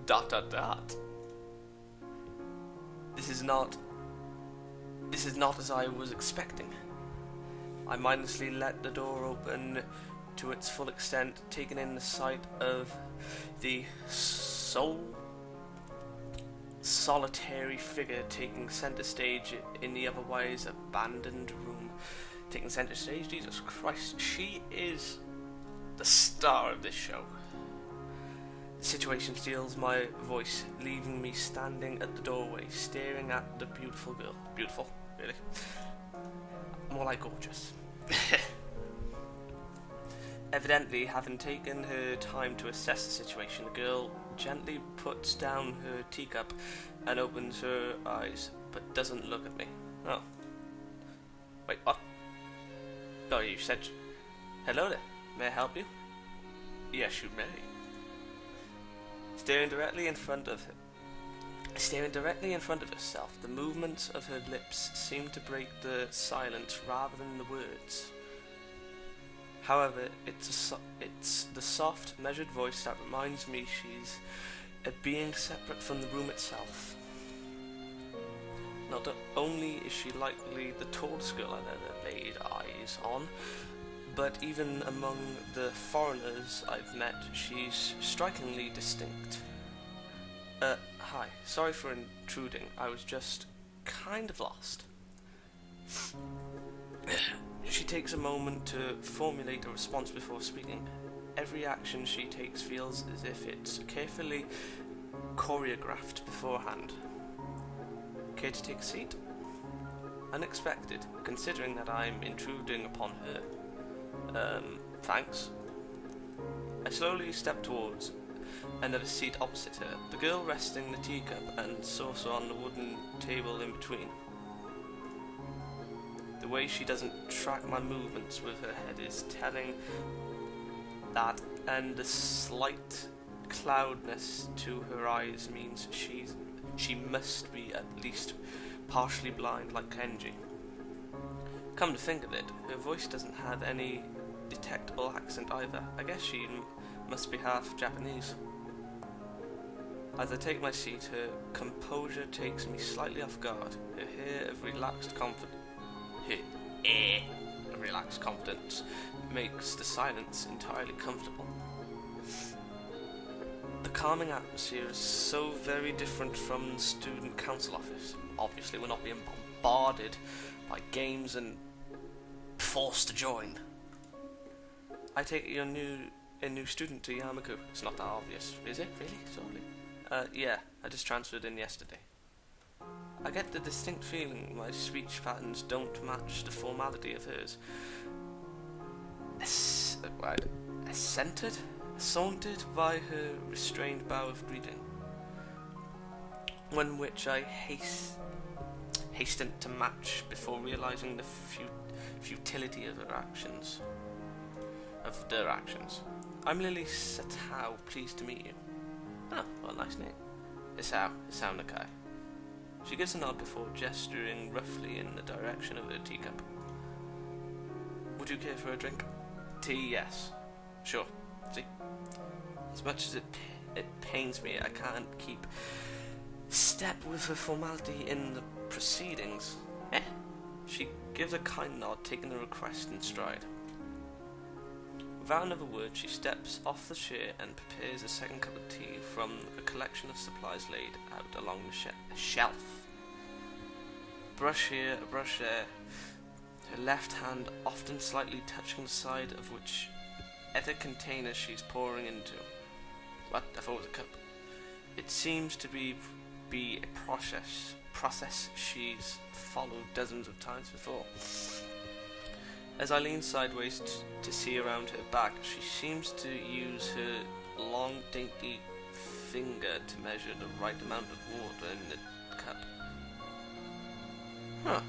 Dot dot dot. This is not as I was expecting. I mindlessly let the door open to its full extent, taking in the sight of the solitary figure taking center stage in the otherwise abandoned room. Taking center stage? Jesus Christ, she is the star of this show. The situation steals my voice, leaving me standing at the doorway, staring at the beautiful girl. Beautiful? Really? More like gorgeous. Evidently, having taken her time to assess the situation, the girl gently puts down her teacup and opens her eyes, but doesn't look at me. Oh. Wait, what? Oh, you said... Hello there. May I help you? Yes, you may. Staring directly in front of herself, the movements of her lips seem to break the silence rather than the words. However, it's the soft, measured voice that reminds me she's a being separate from the room itself. Not only is she likely the tallest girl I've ever laid eyes on, but even among the foreigners I've met, she's strikingly distinct. Hi. Sorry for intruding. I was just kind of lost. She takes a moment to formulate a response before speaking. Every action she takes feels as if it's carefully choreographed beforehand. Care to take a seat? Unexpected, considering that I'm intruding upon her. Thanks. I slowly step towards another seat opposite her, the girl resting the teacup and saucer on the wooden table in between. The way she doesn't track my movements with her head is telling that, and the slight cloudness to her eyes means she must be at least partially blind like Kenji. Come to think of it, her voice doesn't have any detectable accent either. I guess she must be half Japanese. As I take my seat, her composure takes me slightly off guard. Her air of relaxed confidence makes the silence entirely comfortable. The calming atmosphere is so very different from the student council office. Obviously, we're not being bombarded by games and forced to join. I take it you're a new student to Yamaku. It's not that obvious, is it? Really? Sorry. Yeah, I just transferred in yesterday. I get the distinct feeling my speech patterns don't match the formality of hers. Sauntered by her restrained bow of greeting, one which I hastened to match before realizing the futility of their actions. I'm Lily Satao, pleased to meet you. Oh, what a nice name. Isao Nakai. She gives a nod before gesturing roughly in the direction of her teacup. Would you care for a drink? Tea, yes. Sure. See? As much as it pains me, I can't keep step with her formality in the proceedings. She gives a kind nod, taking the request in stride. Without another word, she steps off the chair and prepares a second cup of tea from a collection of supplies laid out along the shelf. Brush here, a brush there, her left hand often slightly touching the side of whichever container she's pouring into. What? I thought it was a cup. It seems to be a process she's followed dozens of times before. As I lean sideways to see around her back, she seems to use her long, dainty finger to measure the right amount of water in the cup. Huh.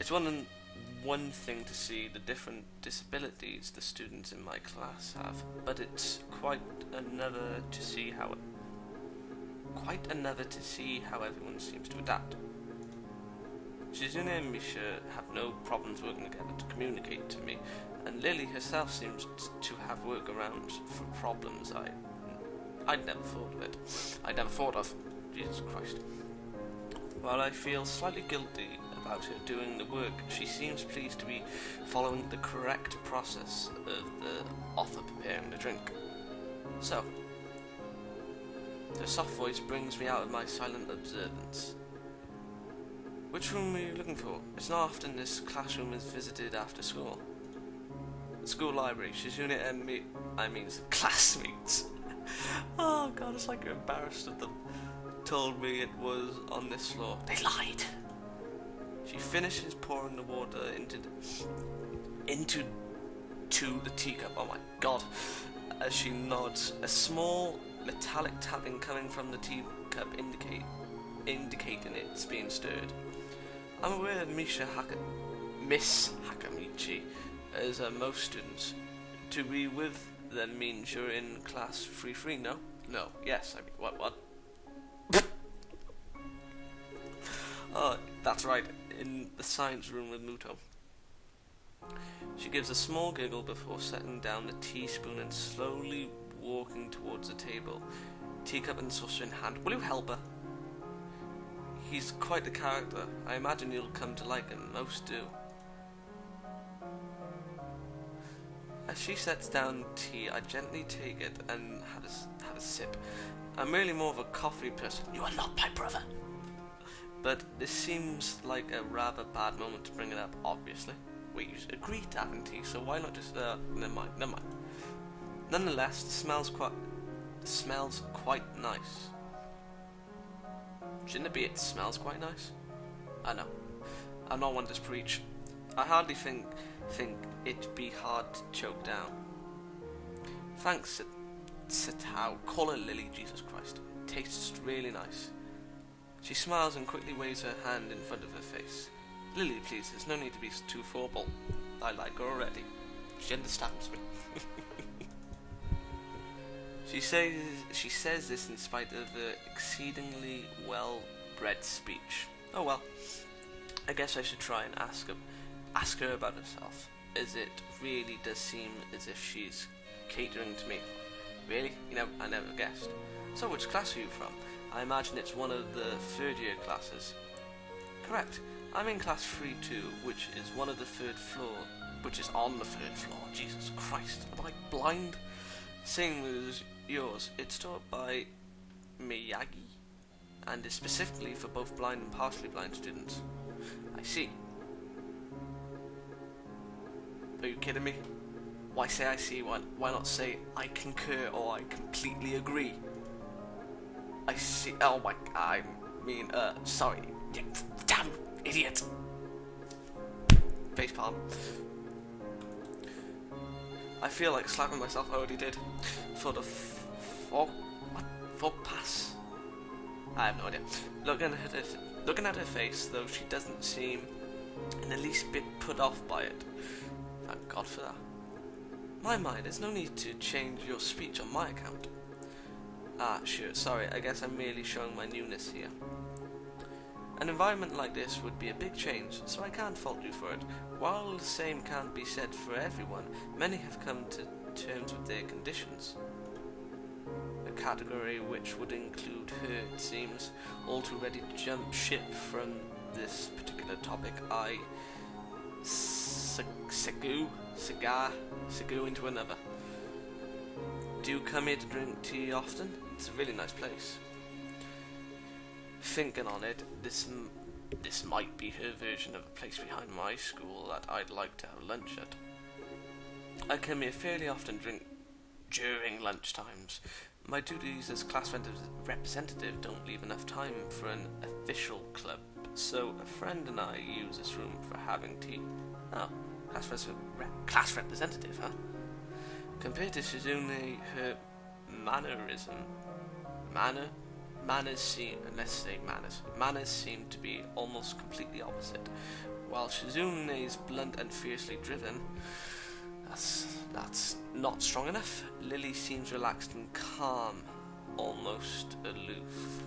It's one thing to see the different disabilities the students in my class have, but it's quite another to see how everyone seems to adapt. Shizune and Misha have no problems working together to communicate to me, and Lily herself seems to have workarounds for problems I I'd never thought of it. I'd never thought of. Jesus Christ. While I feel slightly guilty about her doing the work, she seems pleased to be following the correct process of the author preparing the drink. So, the soft voice brings me out of my silent observance. Which room are you looking for? It's not often this classroom is visited after school. The school library. She's unit and me. I mean, classmates. Oh god, it's like you're embarrassed of them. Told me it was on this floor. They lied. She finishes pouring the water into the teacup. Oh my god. As she nods, a small metallic tapping coming from the teacup indicating it's being stirred. I'm aware that Miss Hakamichi, as most students, to be with them means you're in class 3-3, no? No, yes, I mean, what? Oh, that's right, in the science room with Muto. She gives a small giggle before setting down the teaspoon and slowly walking towards the table, teacup and saucer in hand. Will you help her? He's quite the character. I imagine you'll come to like him. Most do. As she sets down tea, I gently take it and have a sip. I'm really more of a coffee person. You are not my brother. But this seems like a rather bad moment to bring it up, obviously. We agreed to having tea, so why not just, never mind. Nonetheless, it smells quite nice. Shouldn't it be it smells quite nice? I know. I'm not one to preach. I hardly think it'd be hard to choke down. Thanks, Satao. Call her Lily, Jesus Christ. It tastes really nice. She smiles and quickly waves her hand in front of her face. Lily, please, there's no need to be too formal. I like her already. She understands me. She says this in spite of her exceedingly well-bred speech. Oh well, I guess I should try and ask her about herself, as it really does seem as if she's catering to me. Really? I never guessed. So which class are you from? I imagine it's one of the third-year classes. Correct. I'm in class 3-2, which is on the third floor. Jesus Christ, am I blind? Same as yours. It's taught by Miyagi, and is specifically for both blind and partially blind students. I see. Are you kidding me? Why say I see? Why not say I concur or I completely agree? I see. Oh my. I mean. Sorry. Damn idiot. Facepalm. I feel like slapping myself. I already did. For the fog pass. I have no idea. Looking at her face, though, she doesn't seem in the least bit put off by it. Thank God for that. My mind, there's no need to change your speech on my account. Ah, sure, sorry, I guess I'm merely showing my newness here. An environment like this would be a big change, so I can't fault you for it. While the same can't be said for everyone, many have come to terms with their conditions. A category which would include her, it seems, all too ready to jump ship from this particular topic. I Segu into another. Do you come here to drink tea often? It's a really nice place. Thinking on it, this might be her version of a place behind my school that I'd like to have lunch at. I come here fairly often during lunch times. My duties as class representative don't leave enough time for an official club, so a friend and I use this room for having tea. Oh, class representative, huh? Compared to Shizune, her manners seem to be almost completely opposite. While Shizune's blunt and fiercely driven, that's not strong enough. Lily seems relaxed and calm, almost aloof.